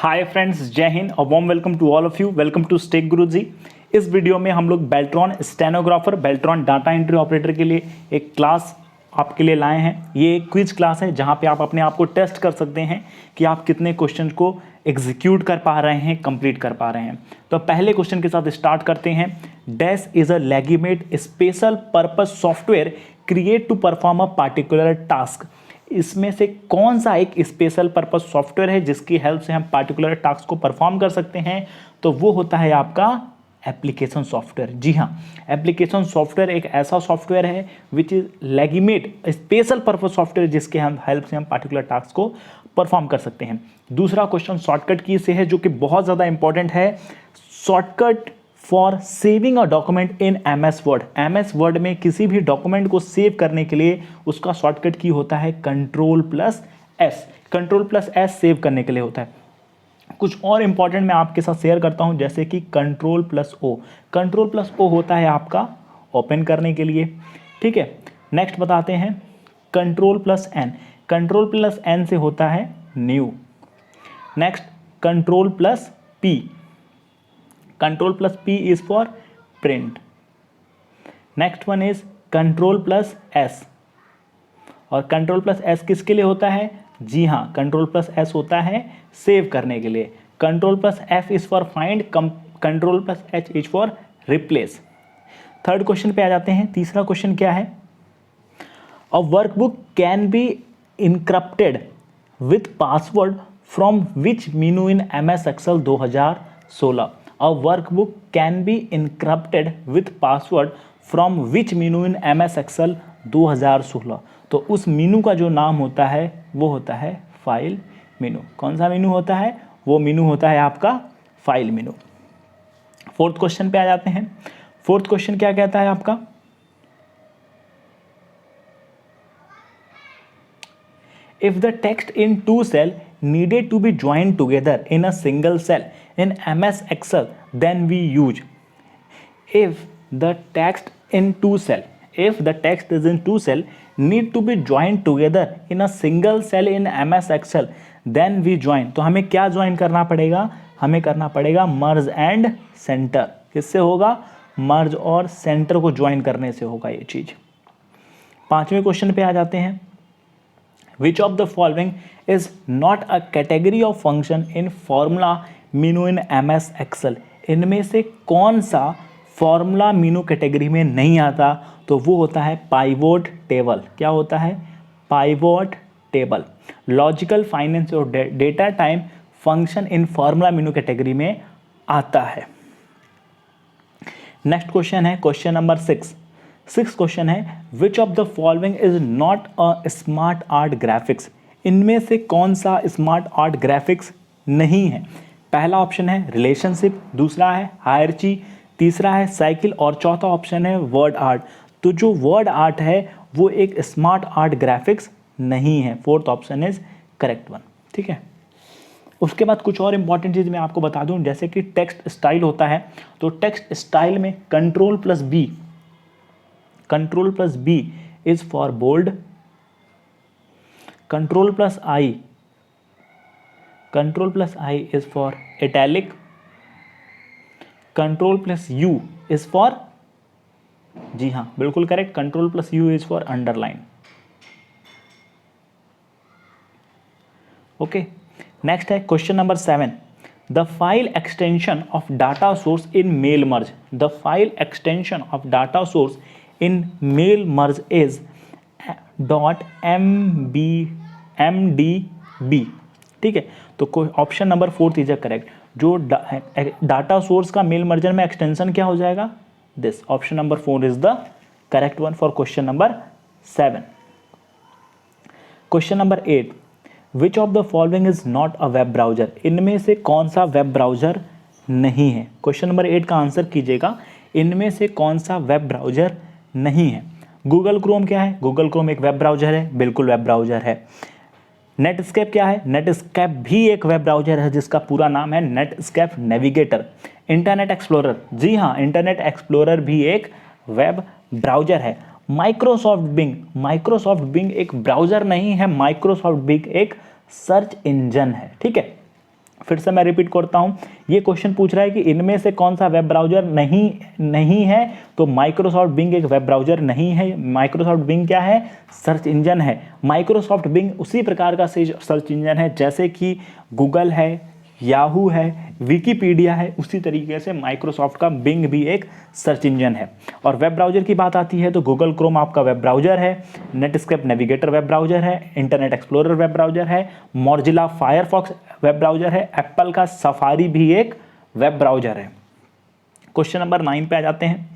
Hi friends, Jai Hind और warm welcome to all of you. Welcome to stake Guruji. इस video में हम लोग Beltron stenographer, Beltron data entry operator के लिए एक क्लास आपके लिए लाए हैं। ये एक क्विज क्लास है जहां पे आप अपने आप को टेस्ट कर सकते हैं कि आप कितने क्वेश्चन को एग्जीक्यूट कर पा रहे हैं, कंप्लीट कर पा रहे हैं। तो पहले क्वेश्चन के साथ स्टार्ट करते हैं। Dash is a legitimate special purpose software create to perform a particular task. इसमें से कौन सा एक स्पेशल पर्पस सॉफ्टवेयर है जिसकी हेल्प से हम पार्टिकुलर टास्क को परफॉर्म कर सकते हैं? तो वो होता है आपका एप्लीकेशन सॉफ्टवेयर। जी हाँ, एप्लीकेशन सॉफ्टवेयर एक ऐसा सॉफ्टवेयर है which is legitimate special purpose software जिसके हम हेल्प से हम पार्टिकुलर टास्क को परफॉर्म कर सकते हैं। दूसरा क्वेश्चन शॉर्टकट की से है जो कि बहुत ज़्यादा इंपॉर्टेंट है। Shortcut for saving a document in MS word. MS word में किसी भी डॉक्यूमेंट को सेव करने के लिए उसका शॉर्टकट की होता है Ctrl+S। Ctrl+S सेव करने के लिए होता है। कुछ और इंपॉर्टेंट मैं आपके साथ शेयर करता हूं, जैसे कि Ctrl+O। Ctrl+O होता है आपका ओपन करने के लिए, ठीक है। नेक्स्ट बताते हैं Ctrl+N। Ctrl+N से होता है new. Next Ctrl+P। Ctrl+P is for print. Next one is Ctrl+S। और Ctrl+S किसके लिए होता है? जी हाँ, Ctrl+S होता है सेव करने के लिए। Ctrl+F is for find, Ctrl+H is for replace. Third question पे आ जाते हैं। तीसरा क्वेश्चन क्या है? अ workbook can be encrypted with password from which menu in MS Excel 2016। A workbook can be encrypted with password from which menu in MS Excel 2016। तो उस मेनू का जो नाम होता है वो होता है फाइल मेनू। कौन सा मेनू होता है? वो मेनू होता है आपका फाइल मेनू। फोर्थ क्वेश्चन पे आ जाते हैं। फोर्थ क्वेश्चन क्या कहता है आपका? If the text in two cell needed to be joined together in a single cell in MS Excel, then we use. If the text is in two cell need to be joined together in a single cell in MS Excel, then we join. तो हमें क्या join करना पड़ेगा? हमें करना पड़ेगा मर्ज and centre. किससे होगा? मर्ज और सेंटर को ज्वाइन करने से होगा ये चीज। पांचवें क्वेश्चन पे आ जाते हैं। Which of the following is not a category of function in formula menu in MS Excel? इनमें से कौन सा फॉर्मूला मेनू कैटेगरी में नहीं आता? तो वो होता है पाइवोट टेबल। क्या होता है? Pivot table. लॉजिकल, फाइनेंस और data time function in formula menu category में आता है। नेक्स्ट क्वेश्चन है क्वेश्चन नंबर 6। सिक्स क्वेश्चन है which of the following is not a smart art graphics. इनमें से कौन सा स्मार्ट आर्ट ग्राफिक्स नहीं है? पहला ऑप्शन है रिलेशनशिप, दूसरा है हायरची, तीसरा है साइकिल और चौथा ऑप्शन है वर्ड आर्ट। तो जो वर्ड आर्ट है वो एक स्मार्ट आर्ट ग्राफिक्स नहीं है। Fourth option is correct one, ठीक है। उसके बाद कुछ और इंपॉर्टेंट चीज़ मैं आपको बता दूं, जैसे कि टेक्स्ट स्टाइल होता है। तो टेक्स्ट स्टाइल में Ctrl+B is for bold, Ctrl+I is for italic, Ctrl+U is for, जी हाँ बिल्कुल correct, Ctrl+U is for underline। Okay, next है question number 7। The file extension of data source in mail merge. The file extension of data source in mail merge is .mdb, ठीक है। तो option number 4 is correct. जो data source का mail merger में extension क्या हो जाएगा? This. Option number 4 is the correct one for question number 7। Question number 8। Which of the following is not a web browser. इनमें से कौन सा वेब ब्राउजर नहीं है? क्वेश्चन नंबर 8 का आंसर कीजिएगा। इनमें से कौन सा वेब ब्राउजर नहीं है? गूगल क्रोम क्या है? गूगल क्रोम एक वेब ब्राउजर है, बिल्कुल वेब ब्राउजर है। नेटस्केप क्या है? नेटस्केप भी एक वेब ब्राउजर है जिसका पूरा नाम है नेटस्केप नेविगेटर। इंटरनेट एक्सप्लोरर, जी हाँ इंटरनेट एक्सप्लोरर भी एक वेब ब्राउजर है। माइक्रोसॉफ्ट बिंग एक ब्राउजर नहीं है, माइक्रोसॉफ्ट बिंग एक सर्च इंजन है, ठीक है। फिर से मैं रिपीट करता हूं, ये क्वेश्चन पूछ रहा है कि इनमें से कौन सा वेब ब्राउजर नहीं है, तो माइक्रोसॉफ्ट बिंग एक वेब ब्राउजर नहीं है। माइक्रोसॉफ्ट बिंग क्या है? सर्च इंजन है। माइक्रोसॉफ्ट बिंग उसी प्रकार का सर्च इंजन है जैसे कि गूगल है, याहू है, विकीपीडिया है, उसी तरीके से माइक्रोसॉफ्ट का बिंग भी एक सर्च इंजन है। और वेब ब्राउजर की बात आती है तो गूगल क्रोम आपका वेब ब्राउजर है, नेटस्केप नेविगेटर वेब ब्राउजर है, इंटरनेट एक्सप्लोरर वेब ब्राउजर है, मोजिला फायरफॉक्स वेब ब्राउजर है, एप्पल का सफारी भी एक वेब ब्राउजर है। क्वेश्चन नंबर 9 पे आ जाते हैं।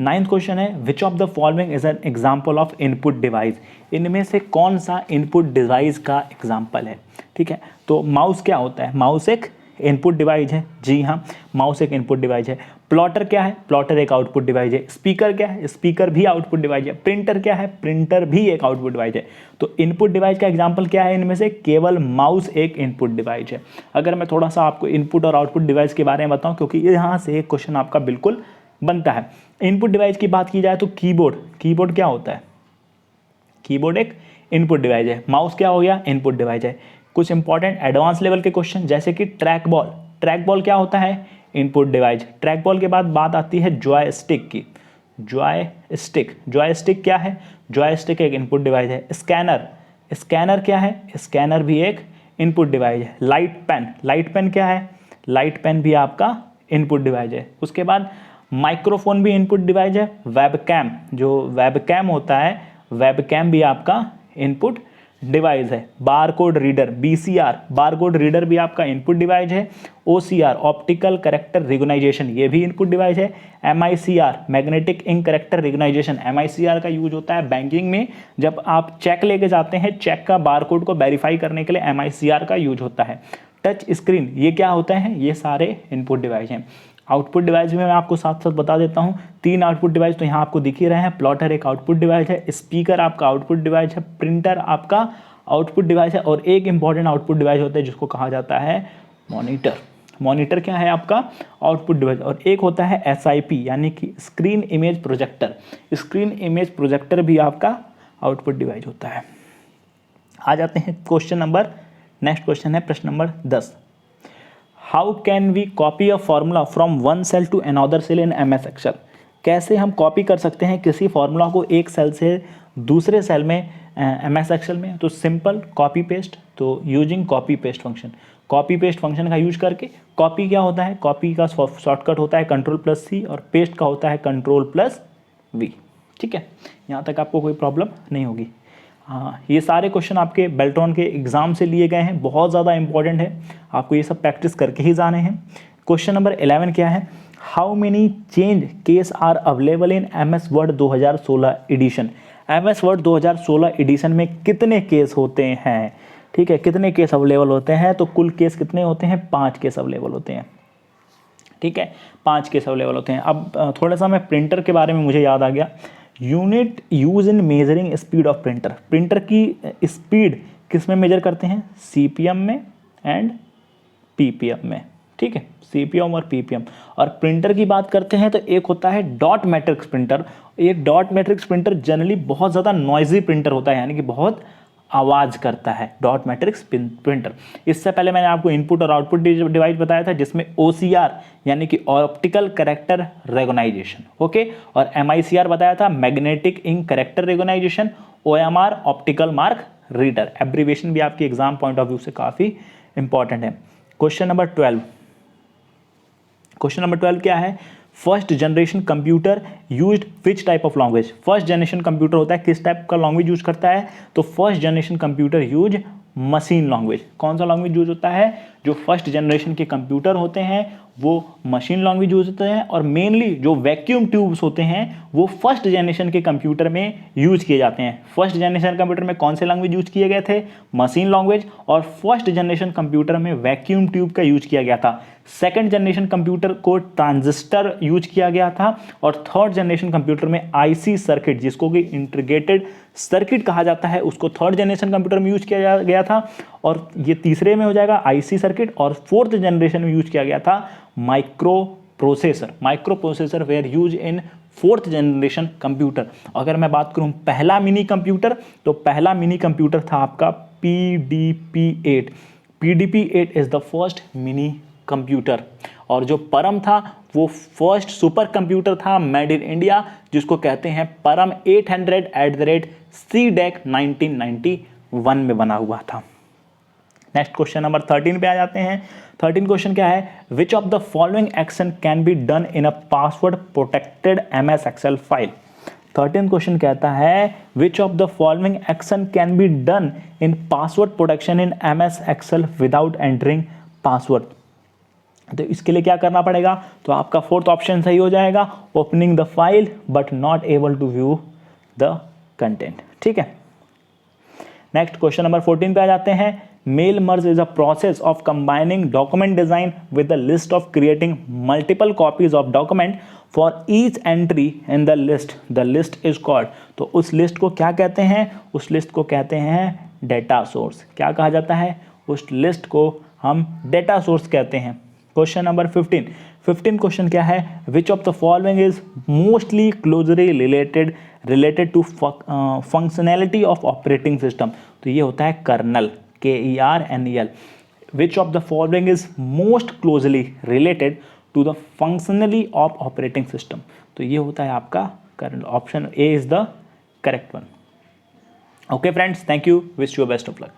9th क्वेश्चन है, which of the following is an example of input device? इनमें से कौन सा इनपुट डिवाइस का एग्जाम्पल है? ठीक है, तो माउस क्या होता है? माउस एक इनपुट डिवाइस है। जी हाँ, माउस एक इनपुट डिवाइस है। प्लॉटर क्या है? प्लॉटर एक आउटपुट डिवाइस है। स्पीकर क्या है? स्पीकर भी आउटपुट डिवाइस है। प्रिंटर क्या है? प्रिंटर भी एक आउटपुट डिवाइस है। तो इनपुट डिवाइस का एग्जांपल क्या है? इनमें से केवल माउस एक इनपुट डिवाइस है। अगर मैं थोड़ा सा आपको इनपुट और आउटपुट डिवाइस के बारे में बताऊं, क्योंकि यहाँ से एक क्वेश्चन आपका बिल्कुल बनता है। इनपुट डिवाइस की बात की जाए तो कीबोर्ड क्या होता है? कीबोर्ड एक इनपुट डिवाइस है। माउस क्या हो गया? इनपुट डिवाइस है। कुछ इंपॉर्टेंट एडवांस लेवल के क्वेश्चन जैसे कि ट्रैक बॉल क्या होता है? Input device. ट्रैक बॉल के बाद बात आती है जॉयस्टिक की। जॉयस्टिक क्या है? जॉयस्टिक एक इनपुट डिवाइस है। स्कैनर क्या है? स्कैनर भी एक इनपुट डिवाइस है। लाइट पेन क्या है? लाइट पेन भी आपका इनपुट डिवाइस है। उसके बाद माइक्रोफोन भी इनपुट डिवाइस है। वेबकैम होता है, वेबकैम भी आपका इनपुट डिवाइस है। बारकोड रीडर बारकोड रीडर भी आपका इनपुट डिवाइस है। OCR ऑप्टिकल कैरेक्टर रिकॉग्निशन, ये भी इनपुट डिवाइस है। MICR magnetic ink character recognition, MICR का यूज होता है बैंकिंग में। जब आप चेक लेके जाते हैं, चेक का बारकोड को वेरीफाई करने के लिए MICR का यूज होता है। टच स्क्रीन, ये क्या होता है? ये सारे इनपुट डिवाइस हैं। आउटपुट डिवाइस में मैं आपको साथ साथ बता देता हूँ, 3 आउटपुट डिवाइस तो यहाँ आपको दिख ही रहे हैं। प्लॉटर एक आउटपुट डिवाइस है, स्पीकर आपका आउटपुट डिवाइस है, प्रिंटर आपका आउटपुट डिवाइस है, और एक इंपॉर्टेंट आउटपुट डिवाइस होता है जिसको कहा जाता है मॉनिटर क्या है आपका? Output device. और एक होता है SIP यानी कि स्क्रीन इमेज प्रोजेक्टर भी आपका आउटपुट डिवाइस होता है। आ जाते हैं नेक्स्ट क्वेश्चन है प्रश्न number 10। How can we copy a formula from one cell to another cell in MS Excel? कैसे हम कॉपी कर सकते हैं किसी फॉर्मूला को एक सेल से दूसरे सेल में MS एक्सेल में? तो सिंपल कॉपी पेस्ट, तो यूजिंग कॉपी पेस्ट फंक्शन का यूज करके। कॉपी क्या होता है? कॉपी का शॉर्टकट होता है Ctrl+C और पेस्ट का होता है Ctrl+V। ठीक है, यहाँ तक आपको कोई प्रॉब्लम नहीं होगी। हाँ, ये सारे क्वेश्चन आपके बेल्ट्रॉन के एग्जाम से लिए गए हैं, बहुत ज़्यादा इंपॉर्टेंट है, आपको ये सब प्रैक्टिस करके ही जाने हैं। क्वेश्चन नंबर 11 क्या है? How many change case are available in MS Word 2016 edition? MS Word 2016 edition में कितने केस होते हैं? ठीक है, कितने केस अवेलेबल होते हैं? तो कुल केस कितने होते हैं? 5 केस अवेलेबल होते हैं। ठीक है, 5 केस अवेलेबल होते हैं। अब थोड़ा सा मैं प्रिंटर के बारे में मुझे याद आ गया। Unit use in measuring speed of printer की स्पीड किस में मेजर करते हैं? CPM में एंड PPM में। ठीक है, CPM और PPM। और प्रिंटर की बात करते हैं तो एक होता है डॉट मैट्रिक्स प्रिंटर। एक डॉट मैट्रिक्स प्रिंटर जनरली बहुत ज़्यादा नॉइजी प्रिंटर होता है, यानी कि बहुत आवाज़ करता है डॉट मैट्रिक्स प्रिंटर। इससे पहले मैंने आपको इनपुट और आउटपुट डिवाइस बताया था जिसमें OCR यानी कि ऑप्टिकल कैरेक्टर रिकॉग्निशन, ओके, और MICR बताया था magnetic ink character recognition, OMR optical mark reader. Abbreviation भी आपकी एग्जाम पॉइंट ऑफ व्यू से काफ़ी इंपॉर्टेंट है। क्वेश्चन नंबर 12 क्या है? First generation computer used which type of language? First generation computer होता है किस टाइप का लैंग्वेज यूज करता है? तो first generation computer use machine language. कौन सा लैंग्वेज यूज होता है? जो फर्स्ट जनरेशन के कंप्यूटर होते हैं वो मशीन लैंग्वेज यूज होते हैं, और मेनली जो वैक्यूम ट्यूब्स होते हैं वो फर्स्ट जनरेशन के कंप्यूटर में यूज किए जाते हैं। फर्स्ट जनरेशन कंप्यूटर में कौन से लैंग्वेज यूज किए गए थे? Machine language. और फर्स्ट जनरेशन कंप्यूटर में वैक्यूम ट्यूब का यूज किया गया था। सेकंड जनरेशन कंप्यूटर को ट्रांजिस्टर यूज किया गया था, और थर्ड जनरेशन कंप्यूटर में IC सर्किट, जिसको कि इंटीग्रेटेड सर्किट कहा जाता है, उसको थर्ड जनरेशन कंप्यूटर में यूज किया गया था। और ये तीसरे में हो जाएगा IC सर्किट, और फोर्थ जनरेशन में यूज किया गया था microprocessor where used in fourth generation computer. अगर मैं बात करूं पहला मिनी कंप्यूटर, तो पहला मिनी कंप्यूटर था आपका PDP-8। PDP-8 is the first mini computer, और जो परम था वो फर्स्ट सुपर कंप्यूटर था मेड इन इंडिया, जिसको कहते हैं परम 800@CDEC 1991 में बना हुआ था। नेक्स्ट क्वेश्चन नंबर 13 पे आ जाते हैं। 13 क्वेश्चन क्या है, which of the following action can be done in a password protected MS Excel file. 13 question कहता है which of the following action can be done in password protection in MS Excel without entering password. तो इसके लिए क्या करना पड़ेगा, तो आपका फोर्थ ऑप्शन सही हो जाएगा, opening the file but not able to view the content. ठीक है, नेक्स्ट क्वेश्चन नंबर 14 पे आ जाते हैं। Mail merge is a process of combining document design with the list of creating multiple copies of document for each entry in the list. The list is called, तो उस list को क्या कहते हैं, उस लिस्ट को कहते हैं डेटा सोर्स। क्या कहा जाता है, उस लिस्ट को हम डेटा सोर्स कहते हैं। क्वेश्चन नंबर 15 क्वेश्चन क्या है, which of the following is mostly closely related to functionality of operating system. तो ये होता है kernel, KERNEL। Which of the following is most closely related to the functionally of operating system. तो ये होता है आपका kernel. Option A is the correct one. Okay friends, thank you, wish you best of luck.